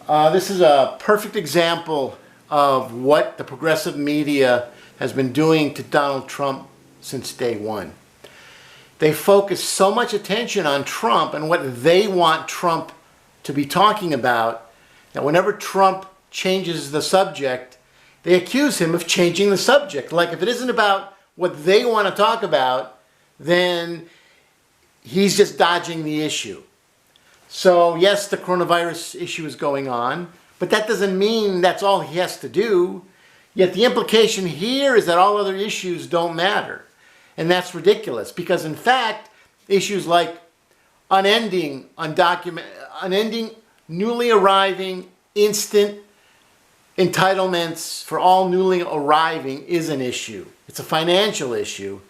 This is a perfect example of what the progressive media has been doing to Donald Trump since day one. They focus so much attention on Trump and what they want Trump to be talking about that whenever Trump changes the subject, they accuse him of changing the subject. Like if it isn't about what they want to talk about, then he's just dodging the issue. So yes, the coronavirus issue is going on, but that doesn't mean that's all he has to do. Yet the implication here is that all other issues don't matter. And that's ridiculous because in fact, issues like unending, newly arriving, instant entitlements for all newly arriving is an issue. It's a financial issue.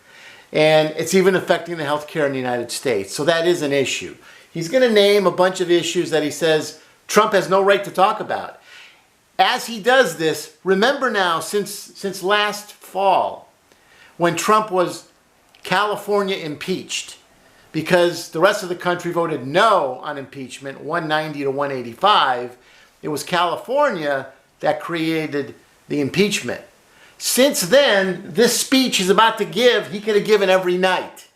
And it's even affecting the healthcare in the United States. So that is an issue. He's going to name a bunch of issues that he says Trump has no right to talk about. As he does this, remember now, since last fall, when Trump was California impeached, because the rest of the country voted no on impeachment, 190 to 185, it was California that created the impeachment. Since then, this speech he's about to give, he could have given every night.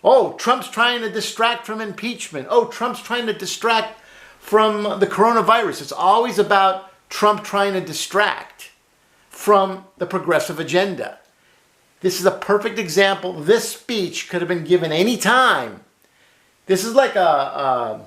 Oh, Trump's trying to distract from impeachment. Oh, Trump's trying to distract from the coronavirus. It's always about Trump trying to distract from the progressive agenda. This is a perfect example. This speech could have been given any time. This is like I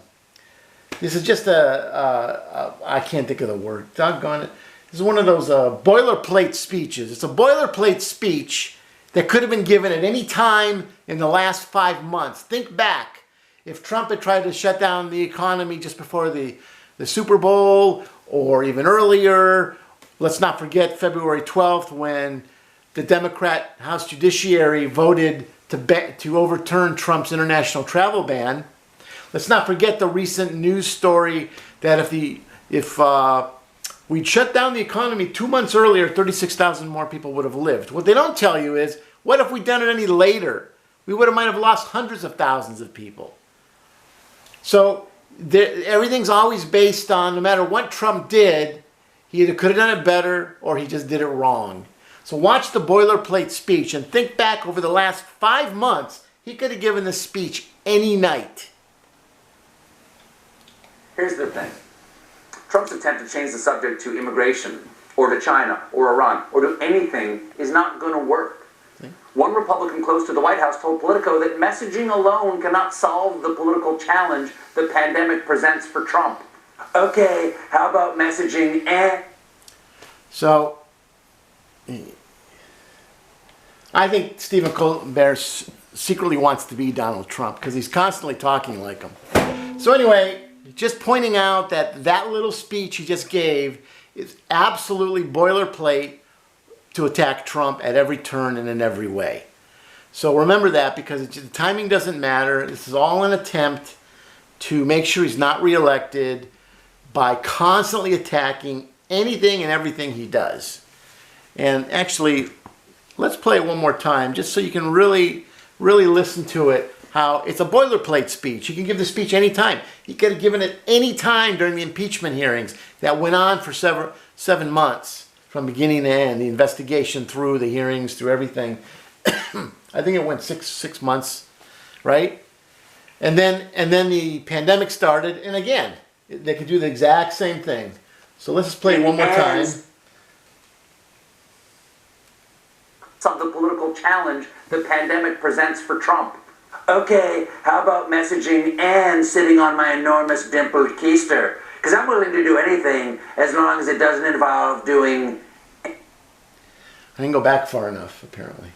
can't think of the word. Doggone it. This is one of those boilerplate speeches. It's a boilerplate speech that could have been given at any time in the last 5 months. Think back. If Trump had tried to shut down the economy just before the Super Bowl or even earlier, let's not forget February 12th when the Democrat House Judiciary voted to overturn Trump's international travel ban. Let's not forget the recent news story that if we'd shut down the economy 2 months earlier, 36,000 more people would have lived. What they don't tell you is, what if we'd done it any later? We might have lost hundreds of thousands of people. So everything's always based on, no matter what Trump did, he either could have done it better or he just did it wrong. So watch the boilerplate speech and think back over the last 5 months. He could have given this speech any night. Here's the thing. Trump's attempt to change the subject to immigration or to China or Iran or to anything is not going to work. One Republican close to the White House told Politico that messaging alone cannot solve the political challenge the pandemic presents for Trump. Okay, how about messaging and... So, I think Stephen Colbert secretly wants to be Donald Trump because he's constantly talking like him. So anyway, just pointing out that little speech he just gave is absolutely boilerplate to attack Trump at every turn and in every way. So remember that because the timing doesn't matter. This is all an attempt to make sure he's not reelected by constantly attacking anything and everything he does. And actually, let's play it one more time just so you can really listen to it. How it's a boilerplate speech. He can give the speech anytime. He could have given it any time during the impeachment hearings that went on for 7 months from beginning to end. The investigation through the hearings, through everything. I think it went six months, right? And then the pandemic started, and again, they could do the exact same thing. So let's just play it one more time. Solve the political challenge the pandemic presents for Trump. Okay, how about messaging and sitting on my enormous dimpled keister? Because I'm willing to do anything as long as it doesn't involve doing... I didn't go back far enough, apparently.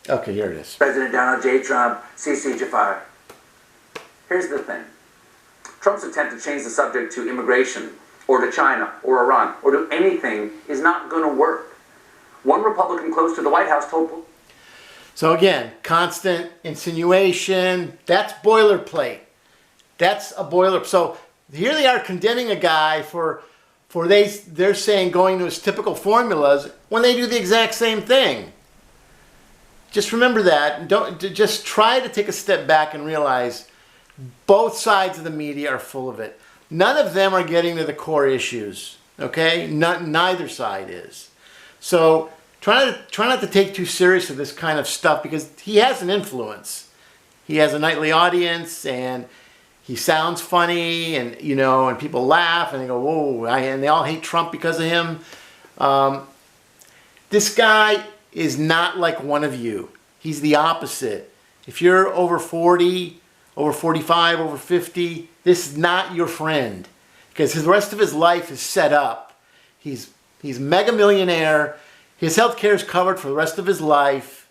Okay, here it is. President Donald J. Trump, CC Jafar. Here's the thing. Trump's attempt to change the subject to immigration or to China or Iran or to anything is not going to work. One Republican close to the White House told... So again, constant insinuation, that's boilerplate. That's a boiler. So here they are condemning a guy for they're saying going to his typical formulas when they do the exact same thing. Just remember that. Just try to take a step back and realize Both sides of the media are full of it. None of them are getting to the core issues, okay? Neither side is. So try not to take too seriously this kind of stuff, because he has an influence. He has a nightly audience, and he sounds funny, and and people laugh, and they go, whoa, and they all hate Trump because of him. This guy is not like one of you. He's the opposite. If you're over 40, over 45, over 50, this is not your friend, because the rest of his life is set up. He's mega millionaire. His health care is covered for the rest of his life.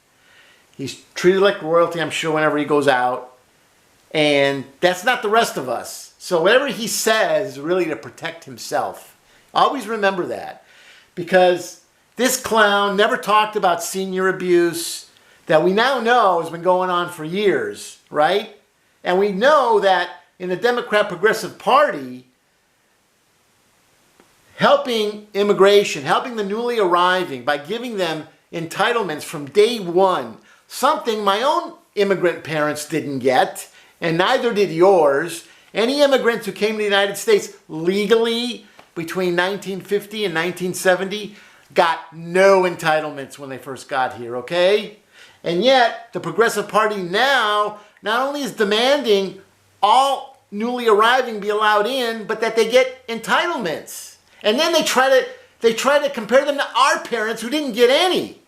He's treated like royalty, I'm sure, whenever he goes out. And that's not the rest of us. So whatever he says is really to protect himself. Always remember that. Because this clown never talked about senior abuse that we now know has been going on for years, right? And we know that in the Democrat Progressive Party, helping immigration, helping the newly arriving by giving them entitlements from day one, something my own immigrant parents didn't get, and neither did yours. Any immigrants who came to the United States legally between 1950 and 1970 got no entitlements when they first got here, okay? And yet, the Progressive Party now not only is demanding all newly arriving be allowed in, but that they get entitlements. And then they try to compare them to our parents who didn't get any.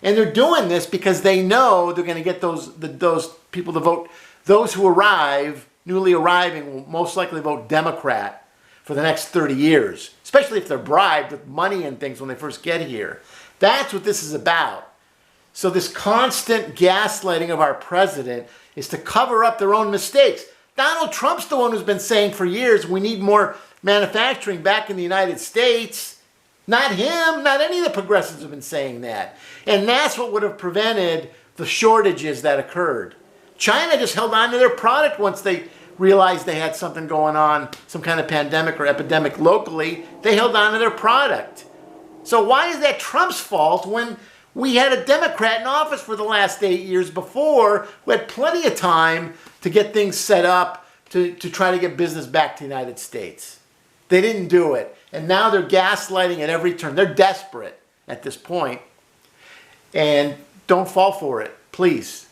And they're doing this because they know they're going to get those people to vote. Those who arrive, newly arriving, will most likely vote Democrat for the next 30 years, especially if they're bribed with money and things when they first get here. That's what this is about. So this constant gaslighting of our president is to cover up their own mistakes. Donald Trump's the one who's been saying for years we need more manufacturing back in the United States. Not him, not any of the progressives have been saying that. And that's what would have prevented the shortages that occurred. China just held on to their product once they realized they had something going on, some kind of pandemic or epidemic locally. They held on to their product. So why is that Trump's fault when we had a Democrat in office for the last 8 years before who had plenty of time to get things set up to try to get business back to the United States? They didn't do it. And now they're gaslighting at every turn. They're desperate at this point. And don't fall for it, please.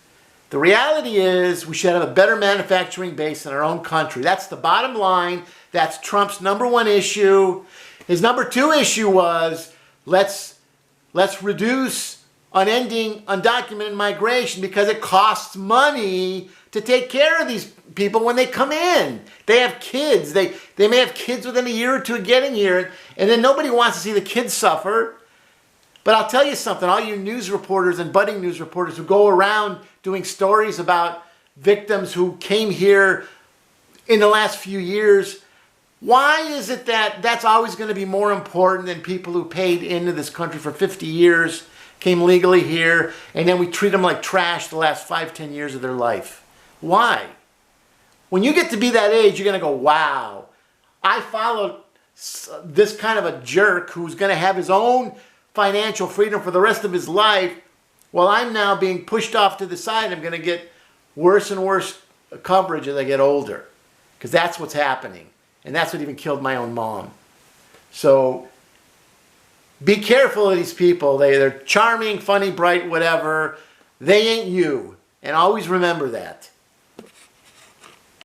The reality is we should have a better manufacturing base in our own country. That's the bottom line. That's Trump's #1 issue. His #2 issue was let's reduce unending undocumented migration because it costs money to take care of these people when they come in. They have kids. They may have kids within a year or two of getting here, and then nobody wants to see the kids suffer. But I'll tell you something, all you news reporters and budding news reporters who go around doing stories about victims who came here in the last few years, why is it that that's always going to be more important than people who paid into this country for 50 years, came legally here, and then we treat them like trash the last 5-10 years of their life? Why? When you get to be that age, you're going to go, wow, I followed this kind of a jerk who's going to have his own financial freedom for the rest of his life, while I'm now being pushed off to the side. I'm going to get worse and worse coverage as I get older, because that's what's happening. And that's what even killed my own mom. So be careful of these people. They're charming, funny, bright, whatever. They ain't you. And always remember that.